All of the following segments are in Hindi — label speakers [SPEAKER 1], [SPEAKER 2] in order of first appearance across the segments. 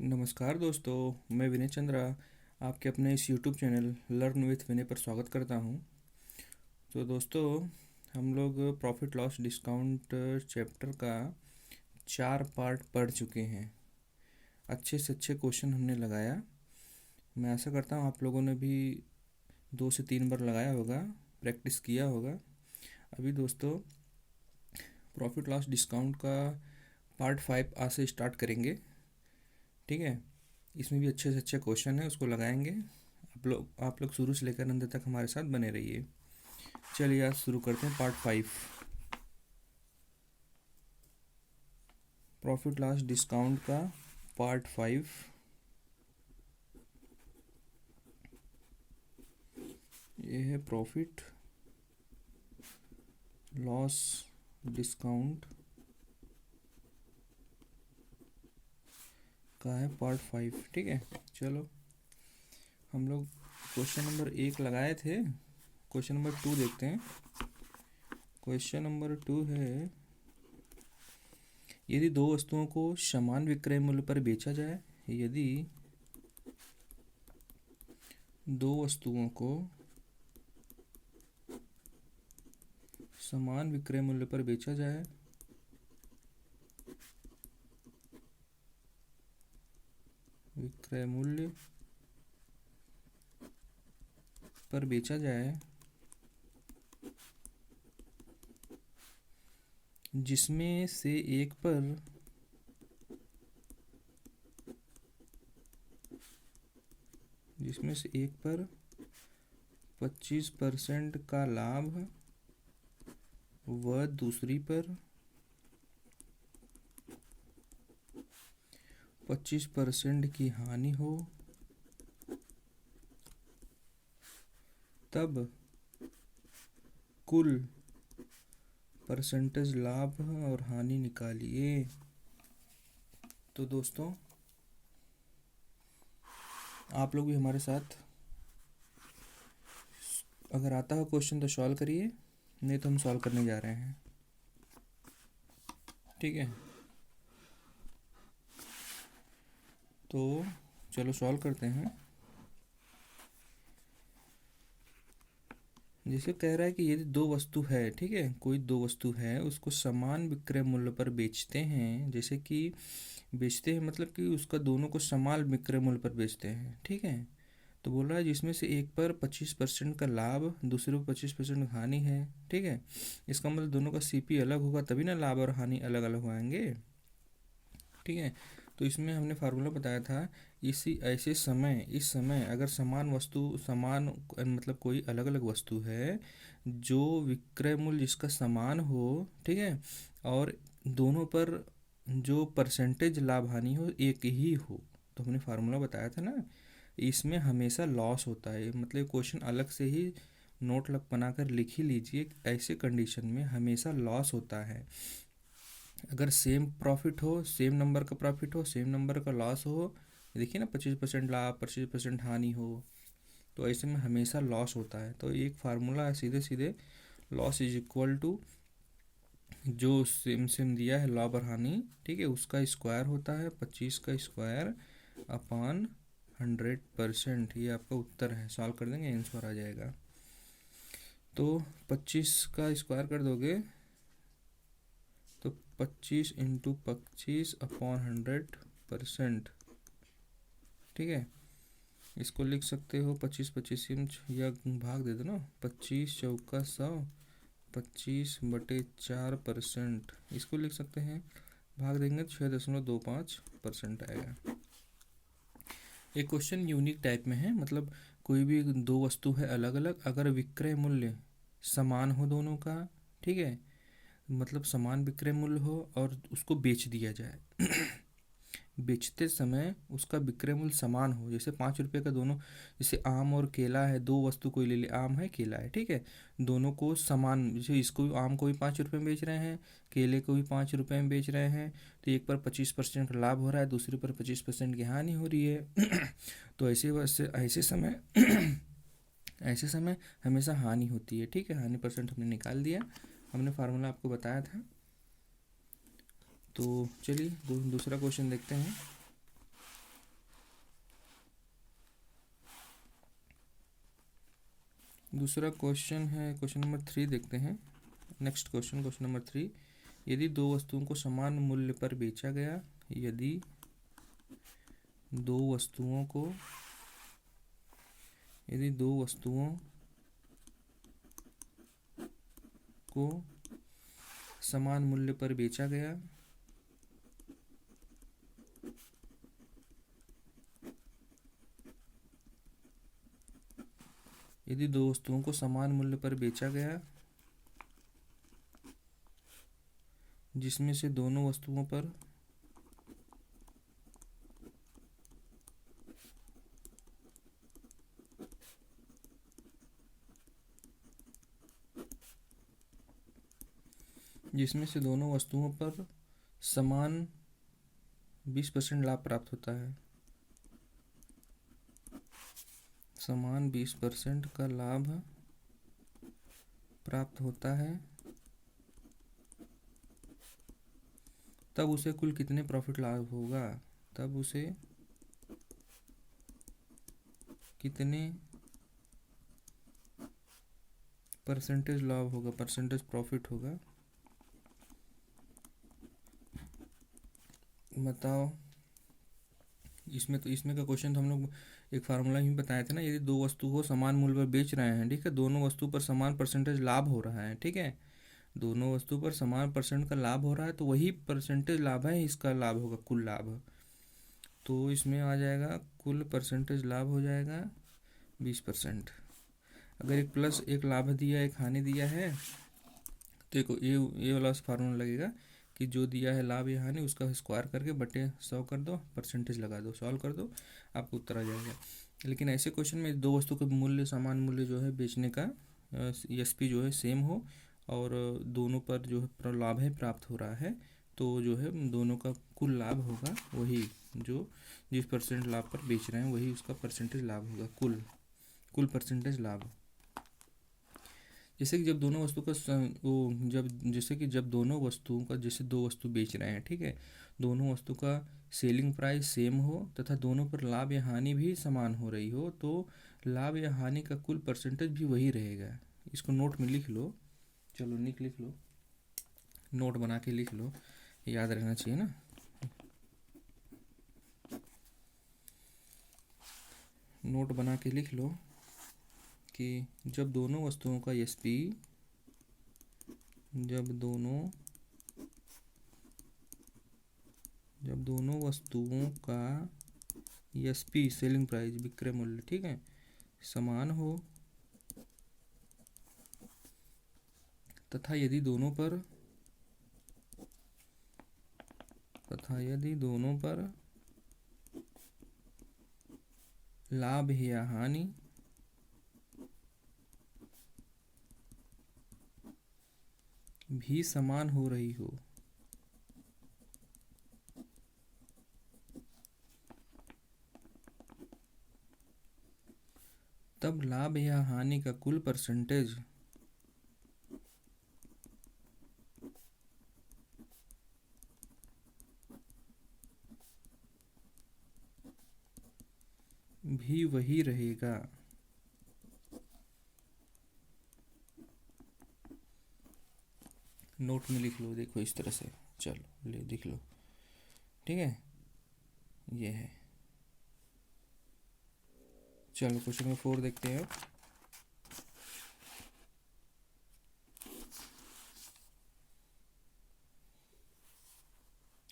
[SPEAKER 1] नमस्कार दोस्तों, मैं विनय चंद्रा आपके अपने इस यूट्यूब चैनल लर्न विथ विनय पर स्वागत करता हूं। तो दोस्तों, हम लोग प्रॉफिट लॉस डिस्काउंट चैप्टर का 4 पार्ट पढ़ चुके हैं। अच्छे से अच्छे क्वेश्चन हमने लगाया। मैं आशा करता हूं आप लोगों ने भी 2 से 3 बार लगाया होगा, प्रैक्टिस किया होगा। अभी दोस्तों प्रॉफिट लॉस डिस्काउंट का पार्ट 5 आज से स्टार्ट करेंगे। ठीक है, इसमें भी अच्छे से अच्छे क्वेश्चन है, उसको लगाएंगे। आप लोग शुरू से लेकर अंत तक हमारे साथ बने रहिए। चलिए आज शुरू करते हैं पार्ट 5, प्रॉफिट लॉस डिस्काउंट का पार्ट 5। ये है प्रॉफिट लॉस डिस्काउंट का है पार्ट 5। ठीक है, चलो हम लोग क्वेश्चन नंबर 1 लगाए थे। क्वेश्चन नंबर 2 देखते हैं। क्वेश्चन नंबर 2 है, यदि दो वस्तुओं को समान विक्रय मूल्य पर बेचा जाए, यदि दो वस्तुओं को समान विक्रय मूल्य पर बेचा जाए, विक्रय मूल्य पर बेचा जाए जिसमें से एक पर 25% का लाभ व दूसरी पर 25% की हानि हो, तब कुल परसेंटेज लाभ और हानि निकालिए। तो दोस्तों आप लोग भी हमारे साथ, अगर आता हो क्वेश्चन तो सॉल्व करिए, नहीं तो हम सॉल्व करने जा रहे हैं। ठीक है, तो चलो सॉल्व करते हैं। जैसे कह रहा है कि यदि दो वस्तु है, ठीक है, कोई दो वस्तु है, उसको समान विक्रय मूल्य पर बेचते हैं। जैसे कि बेचते हैं मतलब कि उसका दोनों को समान विक्रय मूल्य पर बेचते हैं। ठीक है, तो बोल रहा है जिसमें से एक पर 25% का लाभ, दूसरे को 25% हानि है। ठीक है, इसका मतलब दोनों का सीपी अलग होगा, तभी ना लाभ और हानि अलग अलग होंगे। ठीक है, तो इसमें हमने फार्मूला बताया था, इस समय अगर समान वस्तु, समान मतलब कोई अलग अलग वस्तु है जो विक्रय मूल्य जिसका समान हो, ठीक है, और दोनों पर जो परसेंटेज लाभ हानि हो एक ही हो, तो हमने फार्मूला बताया था ना, इसमें हमेशा लॉस होता है। मतलब क्वेश्चन अलग से ही नोट लग बनाकर लिख ही लीजिए, ऐसे कंडीशन में हमेशा लॉस होता है। अगर सेम प्रॉफिट हो, सेम नंबर का प्रॉफिट हो, सेम नंबर का लॉस हो, देखिए ना 25% लाभ 25% हानि हो, तो ऐसे में हमेशा लॉस होता है। तो एक फार्मूला है सीधे सीधे, लॉस इज इक्वल टू जो सेम सेम दिया है लाभ और हानि, ठीक है, उसका स्क्वायर होता है 25 का स्क्वायर अपॉन 100%। ये आपका उत्तर है, सॉल्व कर देंगे आंसर आ जाएगा। तो 25 का स्क्वायर कर दोगे तो 25 इंटू 25 अपॉन 100%। ठीक है, इसको लिख सकते हो 25 25 इंच, या भाग दे दो ना, 25 चौका 100, 25/4%। इसको लिख सकते हैं, भाग देंगे तो 6.25% आएगा। एक क्वेश्चन यूनिक टाइप में है, मतलब कोई भी दो वस्तु है अलग अलग, अगर विक्रय मूल्य समान हो दोनों का, ठीक है, मतलब समान विक्रय मूल्य हो और उसको बेच दिया जाए बेचते समय उसका विक्रय मूल्य समान हो, जैसे 5 रुपये का दोनों, जैसे आम और केला है, दो वस्तु कोई ले ले, आम है केला है, ठीक है, दोनों को समान, जैसे इसको आम को भी 5 रुपये में बेच रहे हैं, केले को भी 5 रुपये में बेच रहे हैं, तो एक पर 25% का लाभ हो रहा है, दूसरे पर 25% की हानि हो रही है तो ऐसे समय ऐसे समय हमेशा हानि होती है। ठीक है, हानि परसेंट हमने निकाल दिया, हमने फार्मूला आपको बताया था। तो चलिए दूसरा क्वेश्चन देखते हैं। दूसरा क्वेश्चन है, क्वेश्चन नंबर 3 देखते हैं। नेक्स्ट क्वेश्चन, क्वेश्चन नंबर 3, यदि दो वस्तुओं को समान मूल्य पर बेचा गया, यदि दो वस्तुओं को समान मूल्य पर बेचा गया, यदि दो वस्तुओं को समान मूल्य पर बेचा गया जिसमें से दोनों वस्तुओं पर समान 20% लाभ प्राप्त होता है, समान 20% का लाभ प्राप्त होता है, तब उसे कुल कितने प्रॉफिट लाभ होगा, तब उसे कितने परसेंटेज लाभ होगा, परसेंटेज प्रॉफिट होगा, बताओ। इसमें का क्वेश्चन तो हम लोग एक फार्मूला ही बताए थे ना। यदि दो वस्तु को समान मूल्य पर बेच रहे हैं, ठीक है, दोनों वस्तु पर समान परसेंटेज लाभ हो रहा है, ठीक है, दोनों वस्तु पर समान परसेंट का लाभ हो रहा है, तो वही परसेंटेज लाभ है, इसका लाभ होगा कुल लाभ। तो इसमें आ जाएगा कुल परसेंटेज लाभ हो जाएगा 20%। अगर एक प्लस एक लाभ दिया, एक हानि दिया है, तो ये वाला फार्मूला लगेगा कि जो दिया है लाभ या हानि उसका स्क्वायर करके बटे 100 कर दो, परसेंटेज लगा दो, सॉल्व कर दो, आपको उत्तर आ जाएगा। लेकिन ऐसे क्वेश्चन में दो वस्तु का मूल्य, समान मूल्य जो है बेचने का, एसपी जो है सेम हो और दोनों पर जो है लाभ है प्राप्त हो रहा है, तो जो है दोनों का कुल लाभ होगा वही, जो जिस परसेंट लाभ पर बेच रहे हैं वही उसका परसेंटेज लाभ होगा, कुल परसेंटेज लाभ। जैसे कि जब दोनों वस्तु का जब दोनों वस्तुओं का, जैसे दो वस्तु बेच रहे हैं, ठीक है, दोनों वस्तु का सेलिंग प्राइस सेम हो तथा दोनों पर लाभ या हानि भी समान हो रही हो, तो लाभ या हानि का कुल परसेंटेज भी वही रहेगा। इसको नोट में लिख लो, चलो लिख लो, नोट बना के लिख लो, याद रहना चाहिए ना। नोट बना के लिख लो कि जब दोनों वस्तुओं का एसपी, जब दोनों वस्तुओं का एसपी सेलिंग प्राइस विक्रय मूल्य, ठीक है, समान हो तथा यदि दोनों पर लाभ या हानि भी समान हो रही हो, तब लाभ या हानि का कुल परसेंटेज भी वही रहेगा। नोट में लिख लो, देखो इस तरह से, चलो ले लिख लो, ठीक है, ये है। चलो क्वेश्चन नंबर 4 देखते हैं।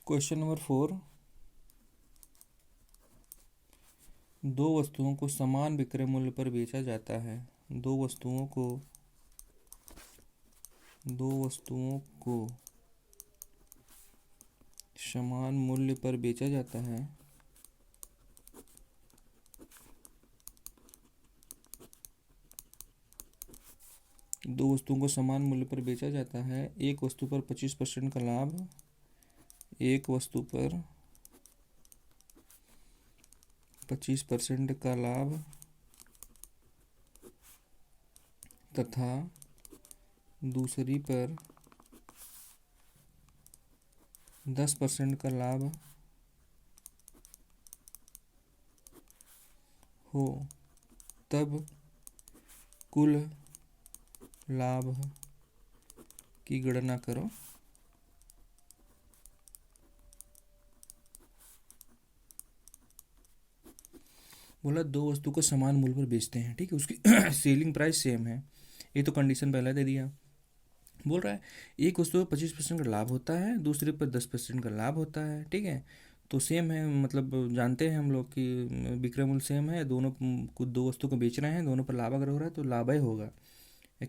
[SPEAKER 1] क्वेश्चन नंबर 4, दो वस्तुओं को समान विक्रय मूल्य पर बेचा जाता है, दो वस्तुओं को समान मूल्य पर बेचा जाता है, दो वस्तुओं को समान मूल्य पर बेचा जाता है, एक वस्तु पर 25% का लाभ, एक वस्तु पर 25% का लाभ तथा दूसरी पर 10% का लाभ हो, तब कुल लाभ की गणना करो। बोला दो वस्तु को समान मूल्य पर बेचते हैं, ठीक है, उसकी सेलिंग प्राइस सेम है। ये तो कंडीशन पहले दे दिया। बोल रहा है एक वस्तु पर 25% का लाभ होता है, दूसरे पर 10% का लाभ होता है, ठीक है। तो सेम है, मतलब जानते हैं हम लोग कि विक्रय मूल्य सेम है, दोनों को दो वस्तु को बेच रहे हैं, दोनों पर लाभ अगर हो रहा है तो लाभ ही होगा।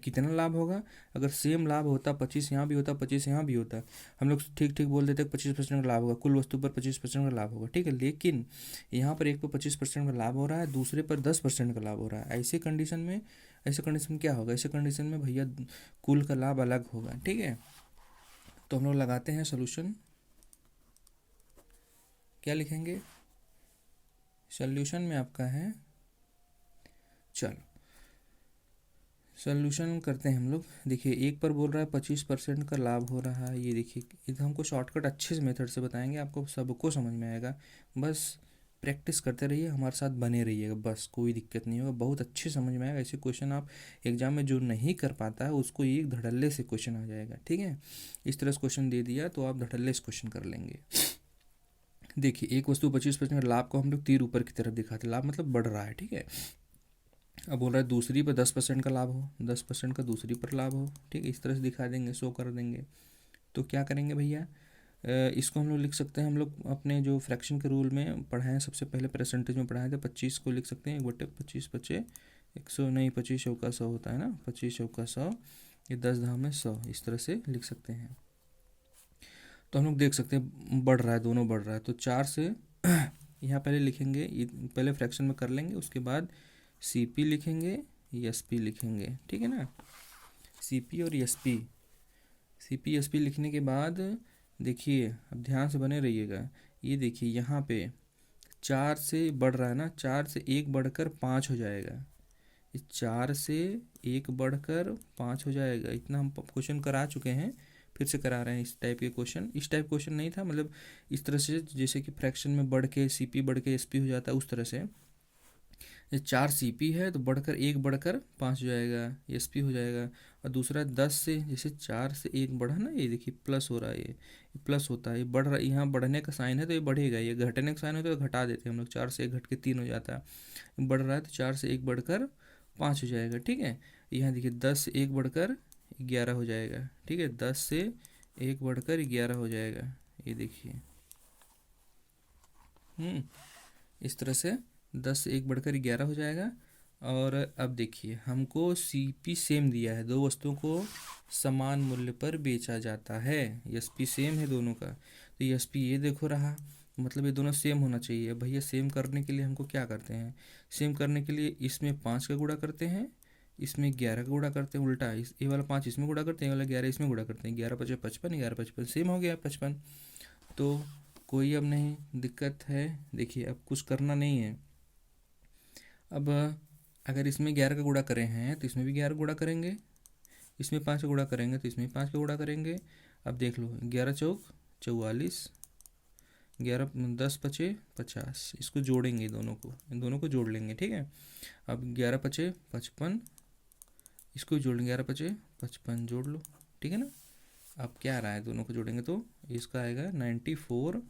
[SPEAKER 1] कितना लाभ होगा? अगर सेम लाभ होता, 25 यहाँ भी होता, 25 यहाँ भी होता, हम लोग ठीक ठीक बोल देते 25% का लाभ होगा, कुल वस्तु पर 25% का लाभ होगा, ठीक है। लेकिन यहाँ पर एक पर 25% का लाभ हो रहा है, दूसरे पर 10% का लाभ हो रहा है। ऐसे कंडीशन में क्या होगा? ऐसे कंडीशन में भैया कुल का लाभ अलग होगा, ठीक है। तो हम लोग लगाते हैं सोल्यूशन। क्या लिखेंगे? सोल्यूशन में आपका है, चलो सोल्यूशन करते हैं हम लोग। देखिए एक पर बोल रहा है 25% का लाभ हो रहा है, ये देखिए इधर हमको शॉर्टकट अच्छे से मेथड से बताएंगे, आपको सबको समझ में आएगा। बस प्रैक्टिस करते रहिए, हमारे साथ बने रहिएगा, बस कोई दिक्कत नहीं होगा, बहुत अच्छे समझ में आएगा। ऐसे क्वेश्चन आप एग्जाम में जो नहीं कर पाता है उसको एक धड़ल्ले से क्वेश्चन आ जाएगा, ठीक है। इस तरह से क्वेश्चन दे दिया तो आप धड़ल्ले से क्वेश्चन कर लेंगे। देखिए एक वस्तु 25% लाभ को हम लोग तीर ऊपर की तरफ दिखाते, लाभ मतलब बढ़ रहा है, ठीक है। अब बोल रहा है दूसरी पर 10% का लाभ हो, 10% का दूसरी पर लाभ हो, ठीक है, इस तरह से दिखा देंगे, शो कर देंगे। तो क्या करेंगे भैया, इसको हम लोग लिख सकते हैं, हम लोग अपने जो फ्रैक्शन के रूल में पढ़ाए हैं, सबसे पहले परसेंटेज में पढ़ाए थे, 25 को लिख सकते हैं 1/25, 25 100 नहीं, 25 चौका 100 होता है ना, 25 चौका 100, ये 10 धाम में 100, इस तरह से लिख सकते हैं। तो हम लोग देख सकते हैं बढ़ रहा है, दोनों बढ़ रहा है, तो 4 से यहाँ पहले लिखेंगे, पहले फ्रैक्शन में कर लेंगे, उसके बाद CP लिखेंगे, SP लिखेंगे, ठीक है ना। CP और CP SP लिखने के बाद देखिए, अब ध्यान से बने रहिएगा, ये देखिए यहाँ पे 4 से बढ़ रहा है ना, 4 से 1 बढ़कर 5 हो जाएगा, इस 4 से 1 बढ़कर 5 हो जाएगा। इतना हम क्वेश्चन करा चुके हैं, फिर से करा रहे हैं इस टाइप के क्वेश्चन। इस टाइप क्वेश्चन नहीं था, मतलब इस तरह से जैसे कि फ्रैक्शन में बढ़ के CP बढ़ के SP हो जाता है, उस तरह से। ये 4 CP है तो बढ़कर 1 बढ़कर 5 हो जाएगा, SP हो जाएगा। और दूसरा 10 से, जैसे 4 से 1 बढ़ा ना, ये देखिए प्लस हो रहा है, ये प्लस होता है, ये बढ़ रहा है, यहाँ बढ़ने का साइन है तो ये बढ़ेगा, ये घटने का साइन होता है तो घटा देते हैं हम लोग, 4 से 1 घट के 3 हो जाता है। बढ़ रहा है तो 4 से 1 बढ़कर 5 हो जाएगा, ठीक है। यहाँ देखिए 10 से 1 बढ़कर 11 हो जाएगा, ठीक है, 10 से 1 बढ़कर 11 हो जाएगा, ये देखिए। इस तरह से 10 से 1 बढ़कर 11 हो जाएगा। और अब देखिए हमको CP सेम दिया है, दो वस्तुओं को समान मूल्य पर बेचा जाता है, SP सेम है दोनों का, तो SP ये देखो रहा, मतलब ये दोनों सेम होना चाहिए। भैया सेम करने के लिए हमको क्या करते हैं, सेम करने के लिए इसमें 5 का गुणा करते हैं, इसमें 11 का गुणा करते हैं, उल्टा ये वाला 5 इसमें गुणा करते हैं, ये वाला 11 इसमें गुणा करते हैं, 11 पचे 55, 11 55 सेम हो गया 55। तो कोई अब नहीं दिक्कत है। देखिए अब कुछ करना नहीं है, अब अगर इसमें 11 का गुणा करें हैं तो इसमें भी 11 गुणा करेंगे, इसमें 5 का गुणा करेंगे तो इसमें 5 का गुणा करेंगे। अब देख लो 11 चौक 44, 11 10 पचे 50, इसको जोड़ेंगे, दोनों को जोड़ लेंगे, ठीक है। अब 11 पचे 55, इसको जोड़ लेंगे, 11 पचे 55 जोड़ लो, ठीक है ना। अब क्या आ रहा है, दोनों को जोड़ेंगे तो इसका आएगा 94,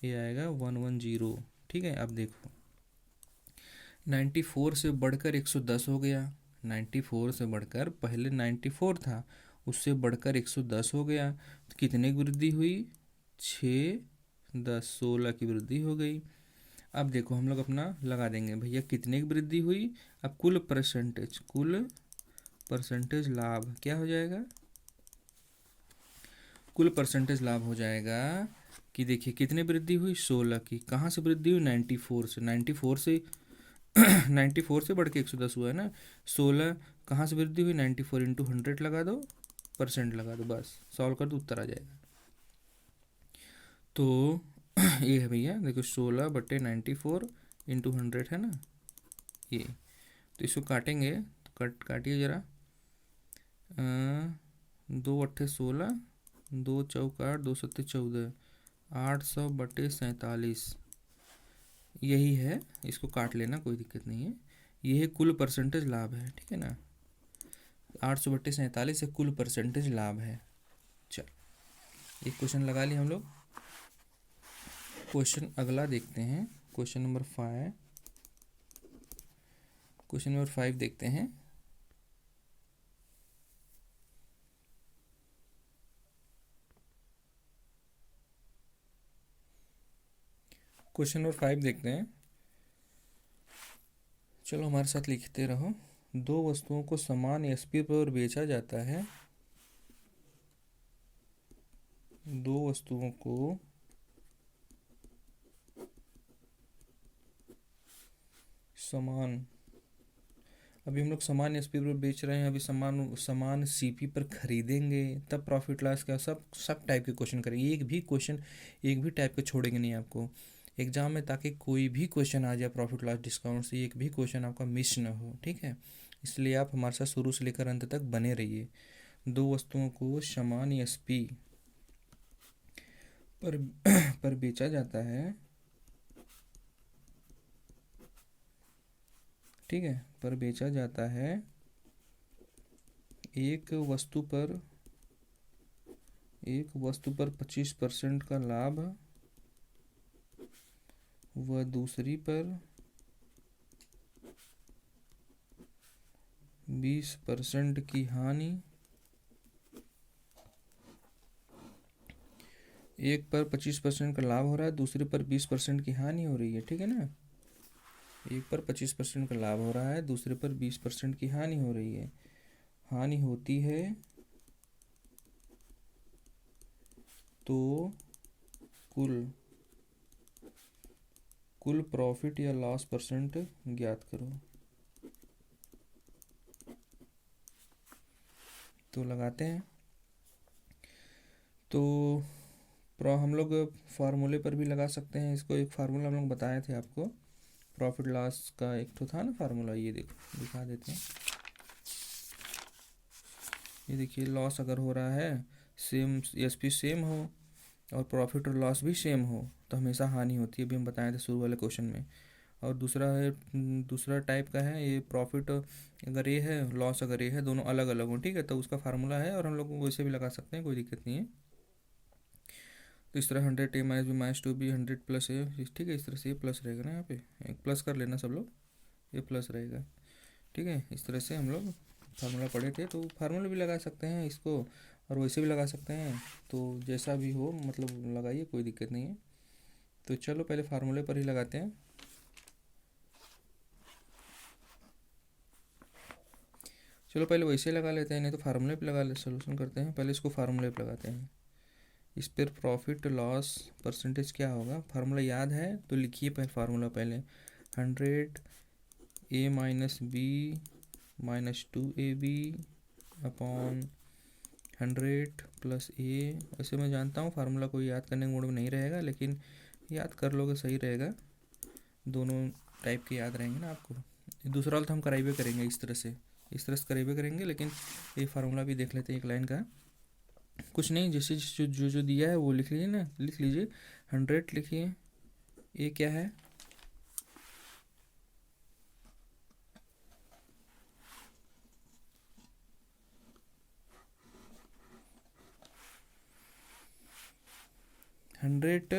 [SPEAKER 1] ये आएगा 110, ठीक है। अब देखो 94 से बढ़कर 110 हो गया, 94 से बढ़कर, पहले 94 था, उससे बढ़कर 110 हो गया, तो कितने की वृद्धि हुई, 6 10 16 की वृद्धि हो गई। अब देखो हम लोग अपना लगा देंगे भैया कितने की वृद्धि हुई। अब कुल परसेंटेज लाभ क्या हो जाएगा, कुल परसेंटेज लाभ हो जाएगा कि देखिए कितने वृद्धि हुई, 16 की। कहाँ से वृद्धि हुई, 94 से 94 से बढ़ के 110 हुआ है ना। 16 कहाँ से वृद्धि हुई, 94 इंटू 100 लगा दो, परसेंट लगा दो, बस सॉल्व कर दो, उत्तर आ जाएगा। तो ये है भैया, देखो 16/94 इंटू 100 है ना ये। तो इसको काटेंगे तो काटिए ज़रा, 2 अट्ठे 16, 2 चौक 8, 2 सत्ते 14, 800/47, यही है, इसको काट लेना कोई दिक्कत नहीं है। ये है कुल परसेंटेज लाभ है, ठीक है ना। 800/47 से कुल परसेंटेज लाभ है। चल, एक क्वेश्चन लगा लिया हम लोग। क्वेश्चन अगला देखते हैं, क्वेश्चन नंबर 5। क्वेश्चन नंबर 5 देखते हैं। क्वेश्चन नंबर 5 देखते हैं। चलो हमारे साथ लिखते रहो। दो वस्तुओं को समान एसपी पर बेचा जाता है। दो वस्तुओं को समान, अभी हम लोग समान एसपी पर बेच रहे हैं, अभी समान सीपी पर खरीदेंगे, तब प्रॉफिट लॉस का सब टाइप के क्वेश्चन करेंगे। एक भी टाइप के छोड़ेंगे नहीं आपको एग्जाम में, ताकि कोई भी क्वेश्चन आ जाए प्रॉफिट लॉस डिस्काउंट से, एक भी क्वेश्चन आपका मिस ना हो, ठीक है। इसलिए आप हमारे साथ शुरू से लेकर अंत तक बने रहिए। दो वस्तुओं को समान एसपी पर पर बेचा जाता है, ठीक है, पर बेचा जाता है। एक वस्तु पर 25% का लाभ व दूसरी पर 20% की हानि। एक पर 25% का लाभ हो रहा है, दूसरे पर 20% की हानि हो रही है, ठीक है ना। एक पर 25% का लाभ हो रहा है, दूसरे पर 20% की हानि हो रही है। हानि होती है तो कुल प्रॉफिट या लॉस परसेंट ज्ञात करो। तो लगाते हैं। तो हम लोग फार्मूले पर भी लगा सकते हैं इसको। एक फार्मूला हम लोग बताए थे आपको, प्रॉफिट लॉस का एक तो था ना फार्मूला, ये देखो दिखा देते हैं। ये देखिए, लॉस अगर हो रहा है, सेम एसपी सेम हो और प्रॉफिट और लॉस भी सेम हो, तो हमेशा हानि होती है, अभी हम बताए थे शुरू वाले क्वेश्चन में। और दूसरा टाइप का है ये, प्रॉफिट अगर ये है, लॉस अगर ये है, दोनों अलग अलग हो, ठीक है, तो उसका फार्मूला है, और हम लोग वैसे भी लगा सकते हैं, कोई दिक्कत नहीं है। तो इस तरह 100a-b-2b 100+a, ठीक है, इस तरह से ये प्लस रहेगा ना, यहाँ पे एक प्लस कर लेना सब लोग, ये प्लस रहेगा, ठीक है। इस तरह से हम लोग फार्मूला पढ़े थे, तो फार्मूला भी लगा सकते हैं इसको, और वैसे भी लगा सकते हैं, तो जैसा भी हो मतलब लगाइए, कोई दिक्कत नहीं है। तो चलो पहले फार्मूले पर ही लगाते हैं। चलो पहले वैसे लगा लेते हैं, नहीं तो फार्मूले पे लगा ले, सोल्यूशन करते हैं। पहले इसको फार्मूले पे लगाते हैं। इस पर प्रॉफिट लॉस परसेंटेज क्या होगा, फार्मूला याद है तो लिखिए पहले फार्मूला पहले। 100a-b-2ab upon 100+a। वैसे मैं जानता हूँ फार्मूला कोई याद करने के मूड में नहीं रहेगा, लेकिन याद कर लोगे सही रहेगा, दोनों टाइप के याद रहेंगे ना आपको। दूसरा वाला तो हम कराइबे करेंगे, इस तरह से कराइबे करेंगे, लेकिन ये फार्मूला भी देख लेते हैं एक लाइन का। कुछ नहीं, जैसे जो दिया है वो लिख लीजिए ना, लिख लीजिए 100 लिखिए। ये क्या है, हंड्रेड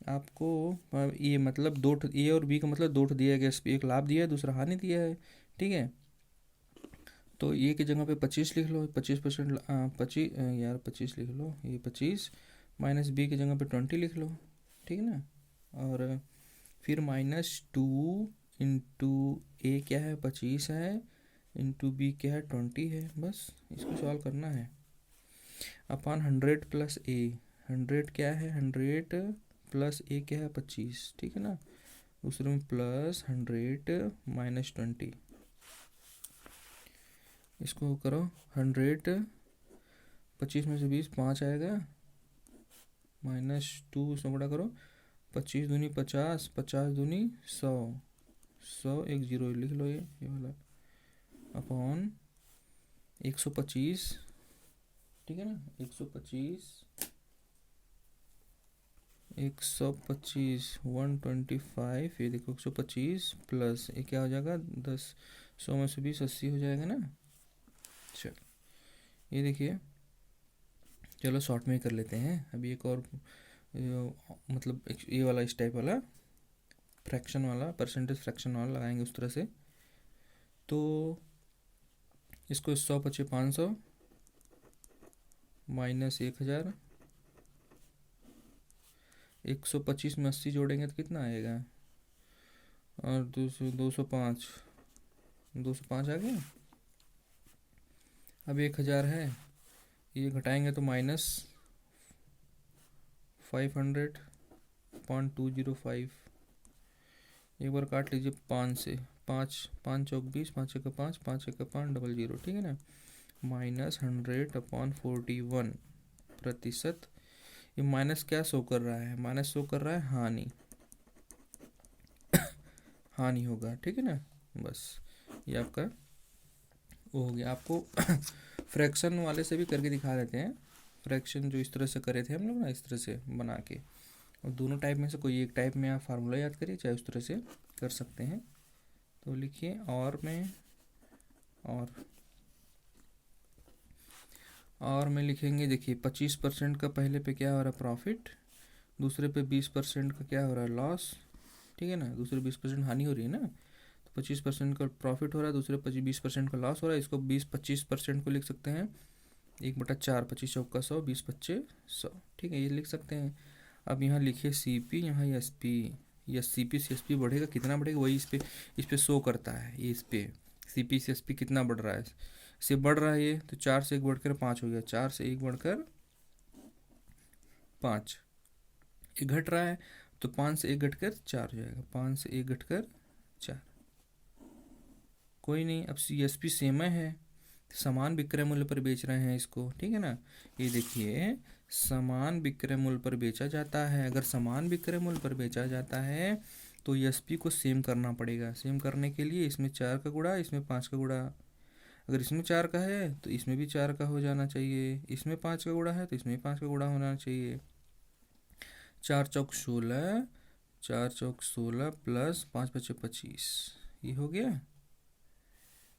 [SPEAKER 1] आपको, ये मतलब ए और बी का मतलब दो दिया गया, एक लाभ दिया है, दूसरा हानि दिया है, ठीक है। तो ए की जगह पे 25 लिख लो, 25%, 25 यार 25 लिख लो, ये 25 माइनस बी की जगह पे 20 लिख लो, ठीक है ना। और फिर -2 इंटू ए क्या है 25 है, इंटू बी क्या है 20 है, बस इसको सॉल्व करना है। अपॉन 100+a, 100 क्या है, 100+a क्या है 25, ठीक है ना। दूसरे में +100 -20, इसको करो 100, 25 में से 20 5 आएगा, -2 उसमें बड़ा करो, 25 दूनी 50, 50 दूनी 100, 100 एक जीरो लिख लो, ये वाला, अपॉन 125, ठीक है ना। 125 125 ये देखो 125 प्लस ये क्या हो जाएगा 10, 100 में से 20 80 हो जाएगा ना। चलो ये देखिए, चलो शॉर्ट में ही कर लेते हैं। अभी एक और मतलब ये वाला, इस टाइप वाला फ्रैक्शन वाला, परसेंटेज फ्रैक्शन वाला लगाएंगे उस तरह से। तो इसको 100 × 500 माइनस 1000, 125 में 80 जोड़ेंगे तो कितना आएगा, और 205 आ गया। अब 1000 है, ये घटाएंगे तो -500.205। एक बार काट लीजिए 5 से, 5 5 चौक 20, 5 1 5, 5 1 5 00, ठीक है ना। -100/41%। ये माइनस क्या शो कर रहा है, माइनस शो कर रहा है हानि, हानि होगा, ठीक है ना। बस ये आपका वो हो गया। आपको फ्रैक्शन वाले से भी करके दिखा देते हैं। फ्रैक्शन जो इस तरह से करे थे हम लोग ना, इस तरह से बना के, और दोनों टाइप में से कोई एक टाइप में आप फार्मूला याद करिए, चाहे उस तरह से कर सकते हैं। तो लिखिए और में लिखेंगे, देखिए 25% का पहले पे क्या हो रहा है, प्रॉफिट। दूसरे पे 20% का क्या हो रहा है, लॉस, ठीक है ना। दूसरे 20% हानि हो रही है ना, तो 25% का प्रॉफिट हो रहा है, दूसरे 20% का लॉस हो रहा है। इसको 25% को लिख सकते हैं 1/4, 25 चौक का 100, 20 25 100, ठीक है, ये लिख सकते हैं। अब यहाँ लिखिए CP, यहाँ SP, या CP से SP बढ़ेगा, कितना बढ़ेगा वही इस पे शो करता है। ये इस पे CP से SP कितना बढ़ रहा है, से बढ़ रहा है ये, तो 4 से 1 बढ़कर 5 हो गया, 4 से 1 बढ़कर 5। ये घट रहा है तो 5 से 1 घटकर 4 हो जाएगा, 5 से 1 घटकर 4। कोई नहीं, अब CSP सेम है, समान विक्रय मूल्य पर बेच रहे हैं इसको, ठीक है ना। ये देखिए, समान विक्रय मूल्य पर बेचा जाता है। अगर समान विक्रय मूल्य पर बेचा जाता है तो SP को सेम करना पड़ेगा। सेम करने के लिए इसमें 4 का गुणा, इसमें 5 का गुणा। अगर इसमें 4 का है तो इसमें भी 4 का हो जाना चाहिए, इसमें 5 का गुणा है तो इसमें 5 का गुणा होना चाहिए। 4 चौक 16, 4 चौक 16 प्लस 5 5 25, ये हो गया।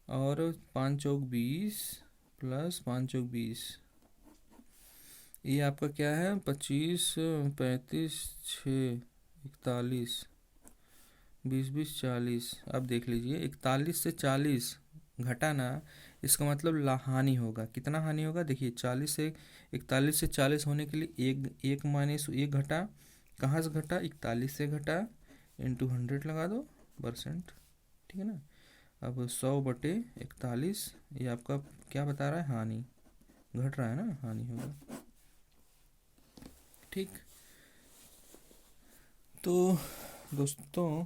[SPEAKER 1] और 5 चौक 20 प्लस 5 चौक 20, ये आपका क्या है, 25 35 6 41 20 20 40। अब देख लीजिए, 41 से 40 घटा ना, इसका मतलब हानि होगा। कितना हानि होगा, देखिए 41 से 40 होने के लिए एक माइनस 1 घटा, कहाँ से घटा, 41 से घटा, इंटू 100 लगा दो परसेंट, ठीक है ना। अब 100/41, ये आपका क्या बता रहा है, हानि, घट रहा है ना, हानि होगा, ठीक। तो दोस्तों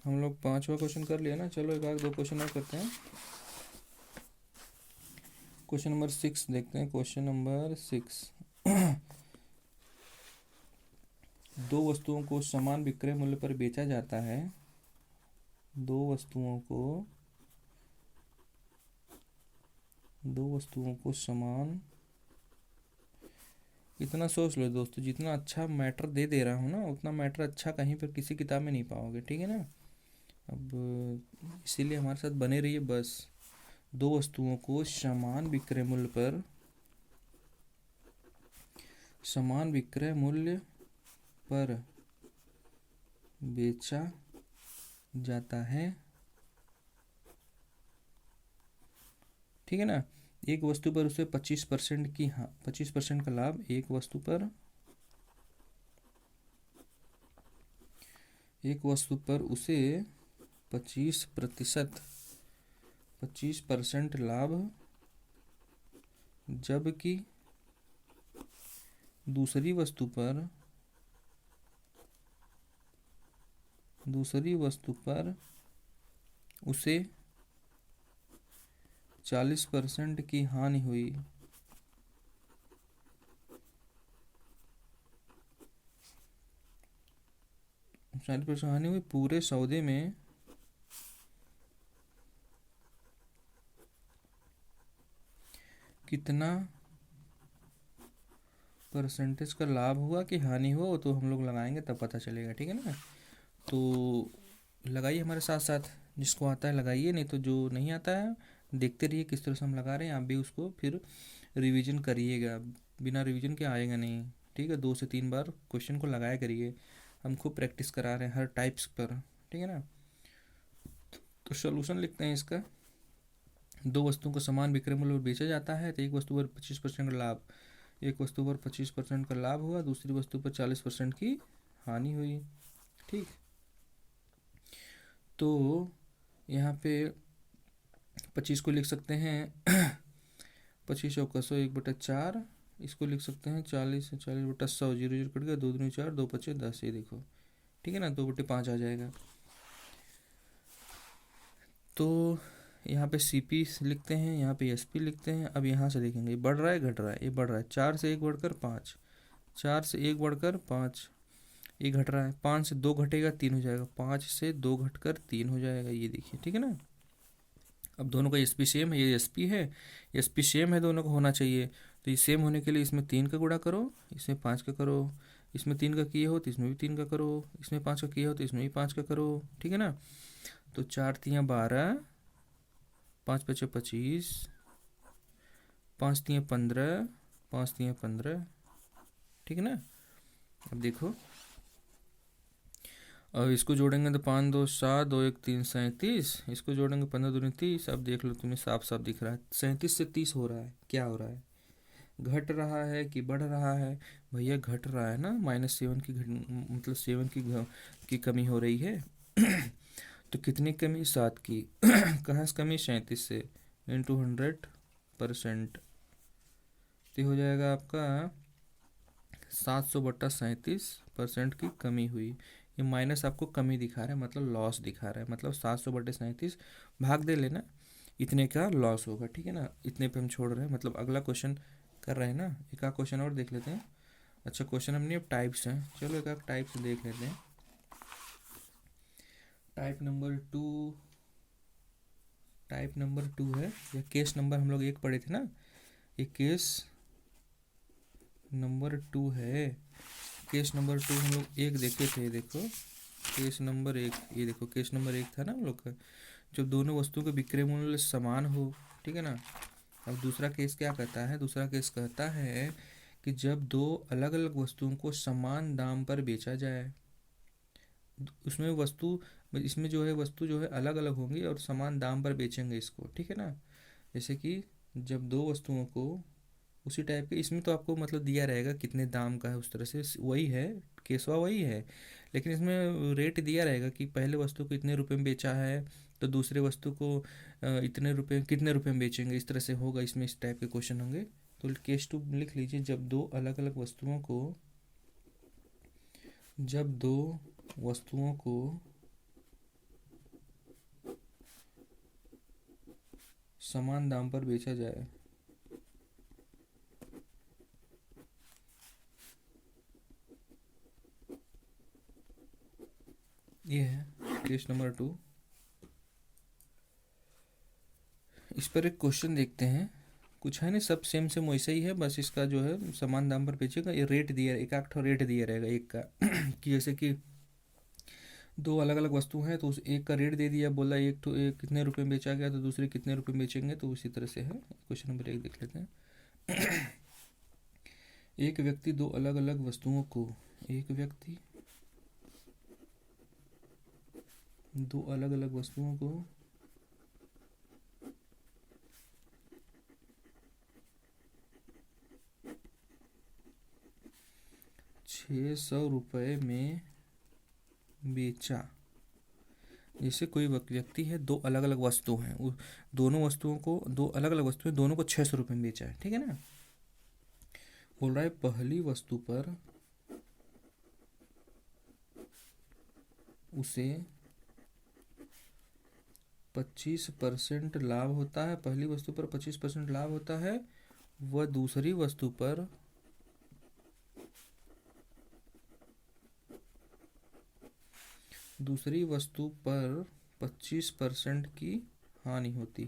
[SPEAKER 1] हम लोग 5वां क्वेश्चन कर लिया ना। चलो एक आध 2 क्वेश्चन और करते हैं। क्वेश्चन नंबर 6 देखते हैं। क्वेश्चन नंबर 6 दो वस्तुओं को समान विक्रय मूल्य पर बेचा जाता है। दो वस्तुओं को समान, इतना सोच लो दोस्तों, जितना अच्छा मैटर दे रहा हूँ ना, उतना मैटर अच्छा कहीं पर किसी किताब में नहीं पाओगे, ठीक है ना। अब इसीलिए हमारे साथ बने रहिए बस। दो वस्तुओं को समान विक्रय मूल्य पर बेचा जाता है, ठीक है ना। एक वस्तु पर उसे 25% का लाभ, एक वस्तु पर उसे 25% लाभ, जबकि दूसरी वस्तु पर उसे 40% की हानि हुई। 40% हानि हुई। पूरे सौदे में कितना परसेंटेज का लाभ हुआ कि हानि हुआ, तो हम लोग लगाएंगे तब पता चलेगा, ठीक है ना। तो लगाइए हमारे साथ साथ, जिसको आता है लगाइए, नहीं तो जो नहीं आता है देखते रहिए किस तरह से हम लगा रहे हैं, आप भी उसको फिर रिवीजन करिएगा, बिना रिवीजन के आएगा नहीं, ठीक है। 2 से 3 बार क्वेश्चन को लगाया करिए, हम खूब प्रैक्टिस करा रहे हैं हर टाइप्स पर, ठीक है ना। तो सोल्यूशन लिखते हैं इसका। दो वस्तुओं को समान विक्रय मूल्य पर बेचा जाता है तो एक वस्तु पर 25% का लाभ, एक वस्तु पर 25% का लाभ हुआ, दूसरी वस्तु पर 40% की हानि हुई, ठीक। तो यहाँ पे 25 को लिख सकते हैं 25/100 1/4, इसको लिख सकते हैं 40/40/100, 0 0 कट गया, 2 दूनी 4, 2 5 10, ये देखो, ठीक है ना, 2/5 आ जाएगा। तो यहाँ पे सीपी लिखते हैं, यहाँ पे एसपी लिखते हैं। अब यहाँ से देखेंगे बढ़ रहा है घट रहा है, ये बढ़ रहा है, 4 से 1 बढ़कर 5, 4 से 1 बढ़कर 5, ये घट रहा है, 5 से 2 घटेगा 3 हो जाएगा, 5 से 2 घटकर 3 हो जाएगा, ये देखिए, ठीक है ना। अब दोनों का एसपी सेम है, ये एसपी है, एसपी सेम है, दोनों को होना चाहिए। तो ये सेम होने के लिए इसमें 3 का गुणा करो, इसमें 5 का करो, इसमें 3 का किए हो तो इसमें भी 3 का करो, इसमें 5 का किए हो तो इसमें भी 5 का करो, ठीक है ना। तो 4 तियाँ 12, 5 पचे 25, 5 तियाँ 15, 5 तियाँ 15, ठीक है ना। अब देखो, अब इसको जोड़ेंगे तो 5 2 7, 2 1 3 37, इसको जोड़ेंगे 15 दूनी 30। अब देख लो, तुम्हें साफ साफ दिख रहा है 37 से 30 हो रहा है, क्या हो रहा है, घट रहा है कि बढ़ रहा है? भैया घट रहा है ना, -7 की मतलब 7 की कमी हो रही है तो कितनी कमी, 7 की कहाँ से कमी, 37 से, इंटू 100%, तो हो जाएगा आपका 700/37% की कमी हुई। ये माइनस आपको कमी दिखा रहा है, मतलब लॉस दिखा रहा है, मतलब 700/37 भाग दे लेना, इतने का लॉस होगा, ठीक है ना। इतने पे हम छोड़ रहे हैं, मतलब अगला क्वेश्चन कर रहे हैं ना, एक आध क्वेश्चन और देख लेते हैं। अच्छा, क्वेश्चन हमने अब टाइप्स हैं, चलो एक आध टाइप्स देख लेते हैं। टाइप नंबर 2 है, या केस नंबर हम लोग 1 पढ़े थे ना, ये केस नंबर 2 है। केस नंबर 2 हम लोग 1 देखे थे, देखो केस नंबर 1, ये देखो केस नंबर 1 था ना हम लोग का, जब दोनों वस्तुओं का विक्रय मूल्य समान हो, ठीक है ना। अब दूसरा केस क्या कहता है, दूसरा केस कहता है कि जब दो अलग अलग वस्तुओं को समान दाम पर बेचा जाए, उसमें वस्तु, इसमें जो है वस्तु जो है अलग अलग होंगी और समान दाम पर बेचेंगे इसको, ठीक है ना। जैसे कि जब दो वस्तुओं को उसी टाइप के, इसमें तो आपको मतलब दिया रहेगा कितने दाम का है, उस तरह से वही है, केसवा वही है, लेकिन इसमें रेट दिया रहेगा कि पहले वस्तु को इतने रुपए में बेचा है तो दूसरे वस्तु को इतने रुपए, कितने रुपए में बेचेंगे, इस तरह से होगा, इसमें इस टाइप के क्वेश्चन होंगे। तो केस 2 लिख लीजिए, जब दो वस्तुओं को समान दाम पर बेचा जाए, ये है केस नंबर 2। इस पर एक क्वेश्चन देखते हैं, कुछ है नहीं, सब सेम सेम वैसे ही है, बस इसका जो है समान दाम पर बेचेगा, ये रेट दिया, एक आठ रेट दिया रहेगा एक का कि जैसे कि दो अलग अलग वस्तु हैं तो उस एक का रेट दे दिया, बोला एक तो एक कितने रुपए में बेचा गया तो दूसरे कितने रुपए में बेचेंगे, तो उसी तरह से है। क्वेश्चन नंबर 1 देख लेते हैं एक व्यक्ति दो अलग अलग वस्तुओं को, एक व्यक्ति दो अलग अलग वस्तुओं को 600 रुपये में बेचा। जैसे कोई व्यक्ति है, दो अलग अलग वस्तु हैं, दोनों वस्तुओं को, दो अलग अलग वस्तुएं, दोनों को 600 रुपये में बेचा है, ठीक है ना। बोल रहा है पहली वस्तु पर उसे 25% लाभ होता है, पहली वस्तु पर 25% लाभ होता है, वह दूसरी वस्तु पर 25% की हानि होती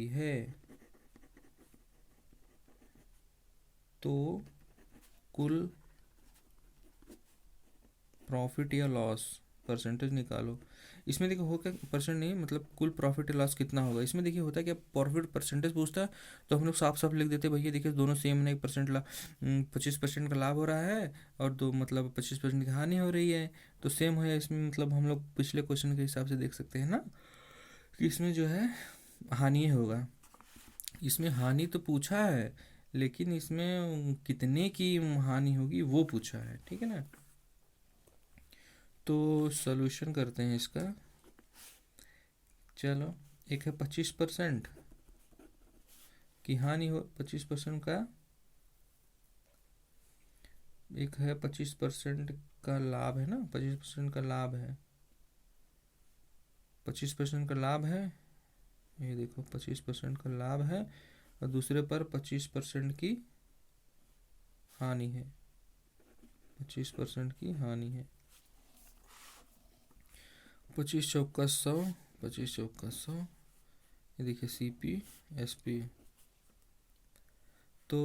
[SPEAKER 1] है, तो कुल प्रॉफिट या लॉस परसेंटेज निकालो। इसमें देखिए हो क्या, परसेंट नहीं मतलब कुल प्रॉफिट या लॉस कितना होगा। इसमें देखिए होता है कि प्रॉफिट परसेंटेज पूछता है तो हम लोग साफ साफ लिख देते हैं भैया देखिए दोनों सेम नहीं, 25% का लाभ हो रहा है और दो मतलब 25% की हानि हो रही है, तो सेम है इसमें। मतलब हम लोग पिछले क्वेश्चन के हिसाब से देख सकते हैं ना कि इसमें जो है हानि होगा। इसमें हानि तो पूछा है लेकिन इसमें कितने की हानि होगी वो पूछा है, ठीक है ना। तो सॉल्यूशन करते हैं इसका। चलो, एक है 25% की हानि हो, 25% का, एक है 25% का लाभ है ना, 25% का लाभ है, 25% का लाभ है, ये देखो 25% का लाभ है और दूसरे पर 25% की हानि है, 25% की हानि है। 25 चौका 100, 25 चौका 100, ये देखिए CP SP। तो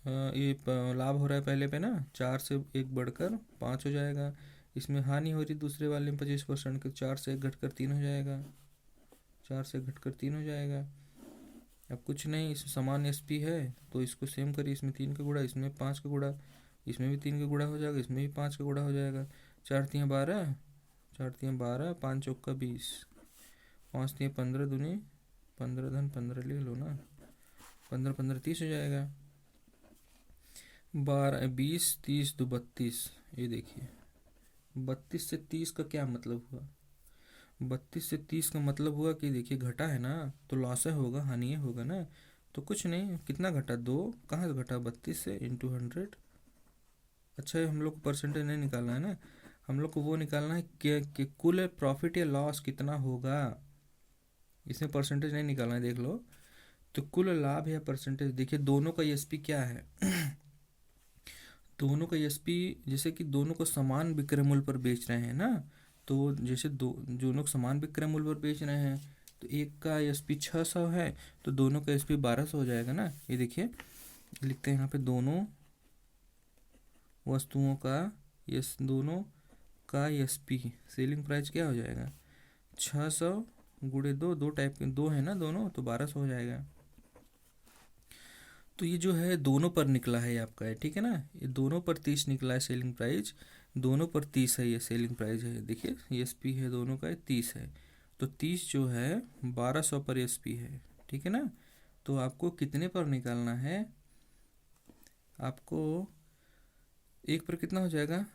[SPEAKER 1] ये लाभ हो रहा है पहले पे ना, 4 से 1 बढ़कर 5 हो जाएगा। इसमें हानि हो रही दूसरे वाले में 25% के, 4 से 1 घटकर 3 हो जाएगा, 4 से घटकर 3 हो जाएगा। अब कुछ नहीं, इसमें समान SP है तो इसको सेम करिए, इसमें 3 का गुणा, इसमें 5 का गुणा, इसमें भी 3 का गुणा हो जाएगा, इसमें भी 5 का गुणा हो जाएगा। 4 तियाँ 12, 4 तियाँ 12, 5 चौका 20, 5 तियाँ 15 दूनी 15 धन 15 लिख लो ना, 15 15 30 हो जाएगा। 12 20 30 दो 32, ये देखिए 32 से 30 का क्या मतलब हुआ, 32 से 30 का मतलब हुआ कि देखिए घटा है ना तो लॉस होगा, हानि होगा ना। तो कुछ नहीं, कितना घटा, 2, कहाँ से घटा, 32 से इंटू 100। अच्छा है, हम लोग को परसेंटेज नहीं निकालना है ना, हम लोग को वो निकालना है कि कुल प्रॉफिट या लॉस कितना होगा। इसमें परसेंटेज नहीं निकालना है, देख लो। तो कुल लाभ या परसेंटेज, देखिए दोनों का एसपी क्या है दोनों का एसपी, जैसे कि दोनों को समान विक्रय मूल्य पर बेच रहे हैं ना, तो जैसे दोनों को समान विक्रय मूल्य पर बेच रहे हैं तो एक का एसपी 600 है तो दोनों का एसपी 1200 हो जाएगा ना। ये देखिए लिखते हैं यहाँ पे, दोनों वस्तुओं का दोनों का एसपी सेलिंग प्राइस क्या हो जाएगा, 600 गुणे 2, 2 टाइप के 2 है ना दोनों, तो 1200 हो जाएगा। तो ये जो है दोनों पर निकला है आपका है, ठीक है ना, ये दोनों पर 30 निकला है सेलिंग प्राइस, दोनों पर 30 है ये सेलिंग प्राइस है। देखिए एसपी है दोनों का 30 है, तो 30 जो है 1200 पर एसपी है, ठीक है ना। तो आपको कितने पर निकालना है, आपको एक पर कितना हो जाएगा,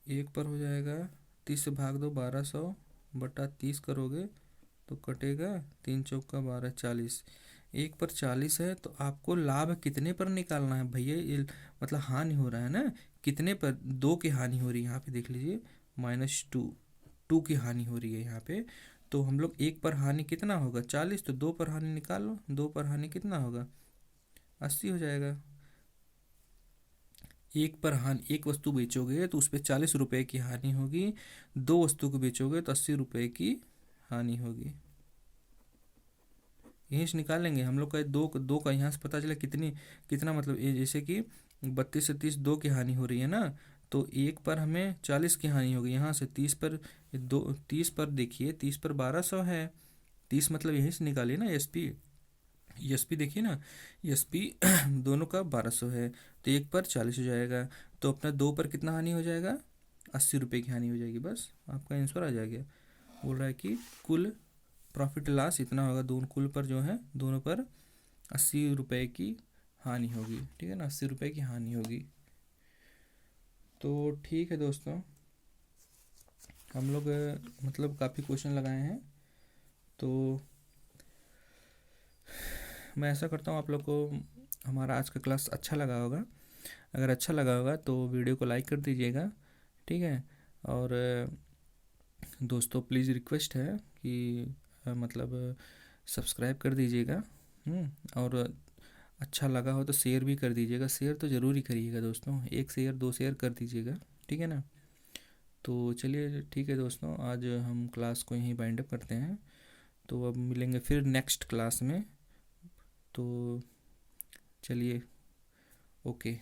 [SPEAKER 1] एक पर हो जाएगा 30 से भाग दो, 1200 बटा 30 करोगे तो कटेगा 3 चौका 12, 40, एक पर 40 है तो आपको लाभ कितने पर निकालना है भैया, ये मतलब हानि हो रहा है ना, कितने पर, 2 की हानि हो रही है यहाँ पे देख लीजिए, -2 की हानि हो रही है यहाँ पे। तो हम लोग एक पर हानि कितना होगा 40, तो 2 पर हानि निकाल लो, 2 पर हानि कितना होगा 80 हो जाएगा। एक पर हानि, एक वस्तु बेचोगे तो उस पर 40 रुपये की हानि होगी, 2 वस्तु को बेचोगे तो 80 रुपये की हानि होगी। यहीं से निकालेंगे हम लोग का, दो का यहाँ से पता चला कितनी, कितना मतलब ये जैसे कि 32 से 30 2 की हानि हो रही है ना, तो एक पर हमें 40 की हानि होगी, यहाँ से 30 पर, 30 पर देखिए 30 पर 1200 है, 30 मतलब यहीं से निकालिए ना एसपी, एसपी देखिए ना, एसपी दोनों का 1200 है तो एक पर 40 हो जाएगा, तो अपना 2 पर कितना हानि हो जाएगा, 80 रुपये की हानि हो जाएगी, बस आपका आंसर आ जाएगा। बोल रहा है कि कुल प्रॉफिट लॉस इतना होगा, दोनों कुल पर जो है दोनों पर 80 रुपये की हानि होगी, ठीक है ना, 80 रुपये की हानि होगी। तो ठीक है दोस्तों, हम लोग मतलब काफ़ी क्वेश्चन लगाए हैं, तो मैं ऐसा करता हूँ आप लोग को हमारा आज का क्लास अच्छा लगा होगा, अगर अच्छा लगा होगा तो वीडियो को लाइक कर दीजिएगा, ठीक है। और दोस्तों प्लीज़ रिक्वेस्ट है कि मतलब सब्सक्राइब कर दीजिएगा, और अच्छा लगा हो तो शेयर भी कर दीजिएगा, शेयर तो ज़रूर ही करिएगा दोस्तों, 1 शेयर 2 शेयर कर दीजिएगा, ठीक है ना। तो चलिए ठीक है दोस्तों, आज हम क्लास को यहीं बाइंड अप करते हैं, तो अब मिलेंगे फिर नेक्स्ट क्लास में, तो चलिए ओके।